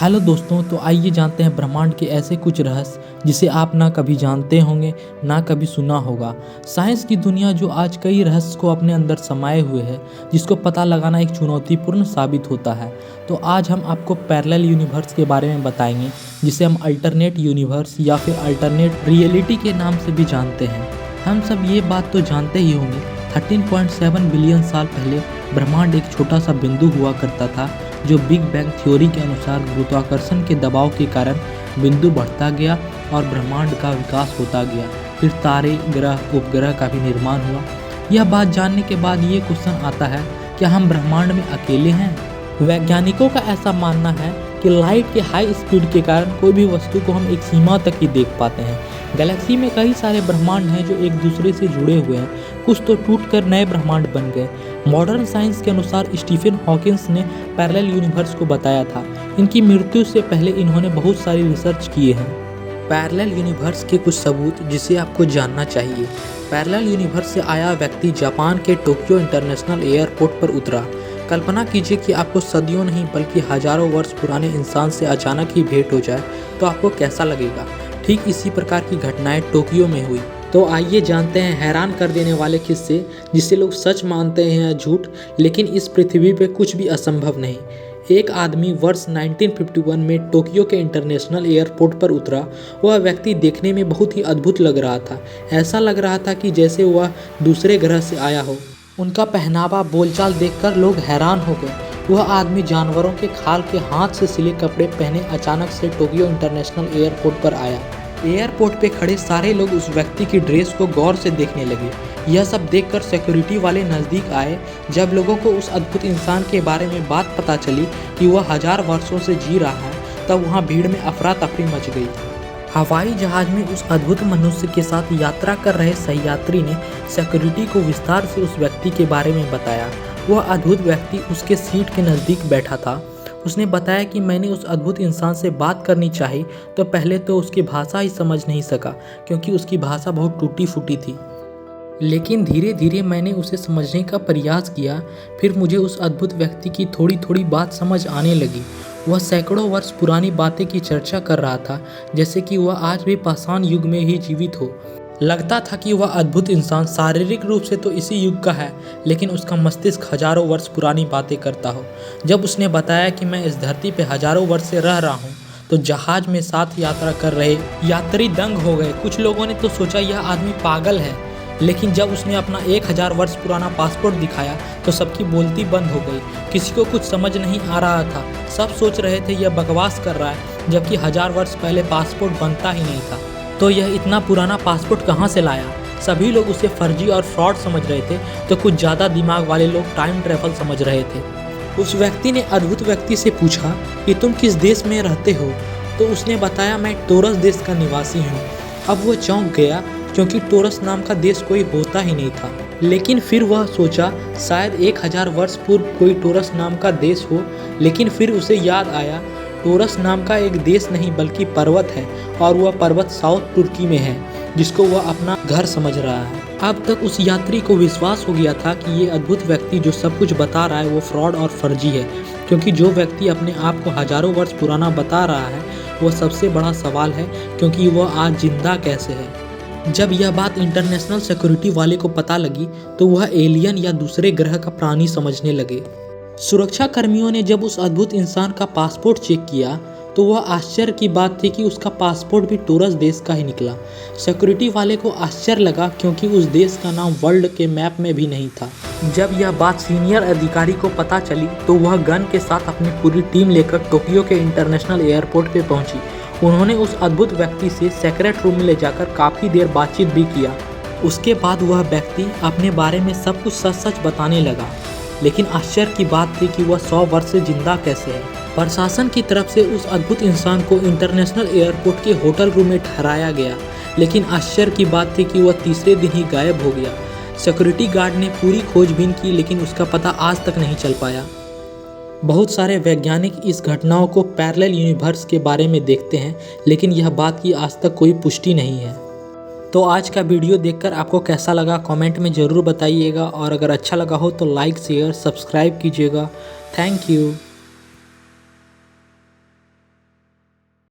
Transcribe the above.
Hello दोस्तों, तो आइए जानते हैं ब्रह्मांड के ऐसे कुछ रहस्य जिसे आप ना कभी जानते होंगे ना कभी सुना होगा। साइंस की दुनिया जो आज कई रहस्य को अपने अंदर समाये हुए है, जिसको पता लगाना एक चुनौतीपूर्ण साबित होता है। तो आज हम आपको पैरेलल यूनिवर्स के बारे में बताएंगे, जिसे हम अल्टरनेट यूनिवर्स या फिर अल्टरनेट रियलिटी के नाम से भी जानते हैं। हम सब ये बात तो जानते ही होंगे, 13.7 बिलियन साल पहले ब्रह्मांड एक छोटा सा बिंदु हुआ करता था, जो बिग बैंग थ्योरी के अनुसार गुरुत्वाकर्षण के दबाव के कारण बिंदु बढ़ता गया और ब्रह्मांड का विकास होता गया। फिर तारे, ग्रह, उपग्रह का भी निर्माण हुआ। यह बात जानने के बाद ये क्वेश्चन आता है, क्या हम ब्रह्मांड में अकेले हैं? वैज्ञानिकों का ऐसा मानना है कि लाइट के हाई स्पीड के कारण कोई भी वस्तु को हम एक सीमा तक ही देख पाते हैं। गैलेक्सी में कई सारे ब्रह्मांड हैं जो एक दूसरे से जुड़े हुए हैं, कुछ तो टूटकर नए ब्रह्मांड बन गए। मॉडर्न साइंस के अनुसार स्टीफन हॉकिंस ने पैरेलल यूनिवर्स को बताया था। इनकी मृत्यु से पहले इन्होंने बहुत सारी रिसर्च किए हैं। पैरेलल यूनिवर्स के कुछ सबूत जिसे आपको जानना चाहिए। पैरेलल यूनिवर्स से आया व्यक्ति जापान के टोक्यो इंटरनेशनल एयरपोर्ट पर उतरा। कल्पना कीजिए कि आपको सदियों नहीं बल्कि हजारों वर्ष पुराने इंसान से अचानक ही भेंट हो जाए, तो आपको कैसा लगेगा? ठीक इसी प्रकार की घटनाएं टोक्यो में हुई। तो आइए जानते हैं हैरान कर देने वाले किस्से, जिसे लोग सच मानते हैं या झूठ, लेकिन इस पृथ्वी पे कुछ भी असंभव नहीं। एक आदमी वर्ष 1951 में टोक्यो के इंटरनेशनल एयरपोर्ट पर उतरा। वह व्यक्ति देखने में बहुत ही अद्भुत लग रहा था। ऐसा लग रहा था कि जैसे वह दूसरे ग्रह से आया हो। उनका पहनावा, बोलचाल देखकर लोग हैरान हो गए। वह आदमी जानवरों के खाल के हाथ से सिले कपड़े पहने अचानक से टोक्यो इंटरनेशनल एयरपोर्ट पर आया। एयरपोर्ट पे खड़े सारे लोग उस व्यक्ति की ड्रेस को गौर से देखने लगे। यह सब देखकर सिक्योरिटी वाले नज़दीक आए। जब लोगों को उस अद्भुत इंसान के बारे में बात पता चली कि वह 1000 वर्षों से जी रहा है, तब वहाँ भीड़ में अफरा तफरी मच गई। हवाई जहाज में उस अद्भुत मनुष्य के साथ यात्रा कर रहे सहयात्री ने सिक्योरिटी को विस्तार से उस व्यक्ति के बारे में बताया। वह अद्भुत व्यक्ति उसके सीट के नज़दीक बैठा था। उसने बताया कि मैंने उस अद्भुत इंसान से बात करनी चाहिए, तो पहले तो उसकी भाषा ही समझ नहीं सका, क्योंकि उसकी भाषा बहुत टूटी फूटी थी। लेकिन धीरे धीरे मैंने उसे समझने का प्रयास किया। फिर मुझे उस अद्भुत व्यक्ति की थोड़ी थोड़ी बात समझ आने लगी। वह सैकड़ों वर्ष पुरानी बातें की चर्चा कर रहा था, जैसे कि वह आज भी पाषाण युग में ही जीवित हो। लगता था कि वह अद्भुत इंसान शारीरिक रूप से तो इसी युग का है, लेकिन उसका मस्तिष्क हजारों वर्ष पुरानी बातें करता हो। जब उसने बताया कि मैं इस धरती पे हजारों वर्ष से रह रहा हूँ, तो जहाज में साथ यात्रा कर रहे यात्री दंग हो गए। कुछ लोगों ने तो सोचा यह आदमी पागल है, लेकिन जब उसने अपना 1000 वर्ष पुराना पासपोर्ट दिखाया, तो सबकी बोलती बंद हो गई। किसी को कुछ समझ नहीं आ रहा था। सब सोच रहे थे यह बकवास कर रहा है, जबकि 1000 वर्ष पहले पासपोर्ट बनता ही नहीं था। तो यह इतना पुराना पासपोर्ट कहाँ से लाया? सभी लोग उसे फर्जी और फ्रॉड समझ रहे थे, तो कुछ ज़्यादा दिमाग वाले लोग टाइम ट्रैवल समझ रहे थे। उस व्यक्ति ने अद्भुत व्यक्ति से पूछा कि तुम किस देश में रहते हो? तो उसने बताया, मैं टोरस देश का निवासी हूँ। अब वह चौंक गया, क्योंकि टोरस नाम का देश कोई होता ही नहीं था। लेकिन फिर वह सोचा शायद 1000 वर्ष पूर्व कोई टोरस नाम का देश हो। लेकिन फिर उसे याद आया, टोरस नाम का एक देश नहीं बल्कि पर्वत है, और वह पर्वत साउथ तुर्की में है, जिसको वह अपना घर समझ रहा है। अब तक उस यात्री को विश्वास हो गया था कि ये अद्भुत व्यक्ति जो सब कुछ बता रहा है वो फ्रॉड और फर्जी है, क्योंकि जो व्यक्ति अपने आप को हजारों वर्ष पुराना बता रहा है, वह सबसे बड़ा सवाल है, क्योंकि वह आज जिंदा कैसे है। जब यह बात इंटरनेशनल सिक्योरिटी वाले को पता लगी, तो वह एलियन या दूसरे ग्रह का प्राणी समझने लगे। सुरक्षा कर्मियों ने जब उस अद्भुत इंसान का पासपोर्ट चेक किया, तो वह आश्चर्य की बात थी कि उसका पासपोर्ट भी टोरस देश का ही निकला। सिक्योरिटी वाले को आश्चर्य लगा, क्योंकि उस देश का नाम वर्ल्ड के मैप में भी नहीं था। जब यह बात सीनियर अधिकारी को पता चली, तो वह गन के साथ अपनी पूरी टीम लेकर टोक्यो के इंटरनेशनल एयरपोर्ट पे पहुंची। उन्होंने उस अद्भुत व्यक्ति से सेक्रेट रूम में ले जाकर काफ़ी देर बातचीत भी किया। उसके बाद वह व्यक्ति अपने बारे में सब कुछ सच सच बताने लगा। लेकिन आश्चर्य की बात थी कि वह 100 वर्ष से जिंदा कैसे है। प्रशासन की तरफ से उस अद्भुत इंसान को इंटरनेशनल एयरपोर्ट के होटल रूम में ठहराया गया, लेकिन आश्चर्य की बात थी कि वह तीसरे दिन ही गायब हो गया। सिक्योरिटी गार्ड ने पूरी खोजबीन की, लेकिन उसका पता आज तक नहीं चल पाया। बहुत सारे वैज्ञानिक इस घटनाओं को पैरेलल यूनिवर्स के बारे में देखते हैं, लेकिन यह बात की आज तक कोई पुष्टि नहीं है। तो आज का वीडियो देखकर आपको कैसा लगा कमेंट में ज़रूर बताइएगा, और अगर अच्छा लगा हो तो लाइक शेयर सब्सक्राइब कीजिएगा। Thank you.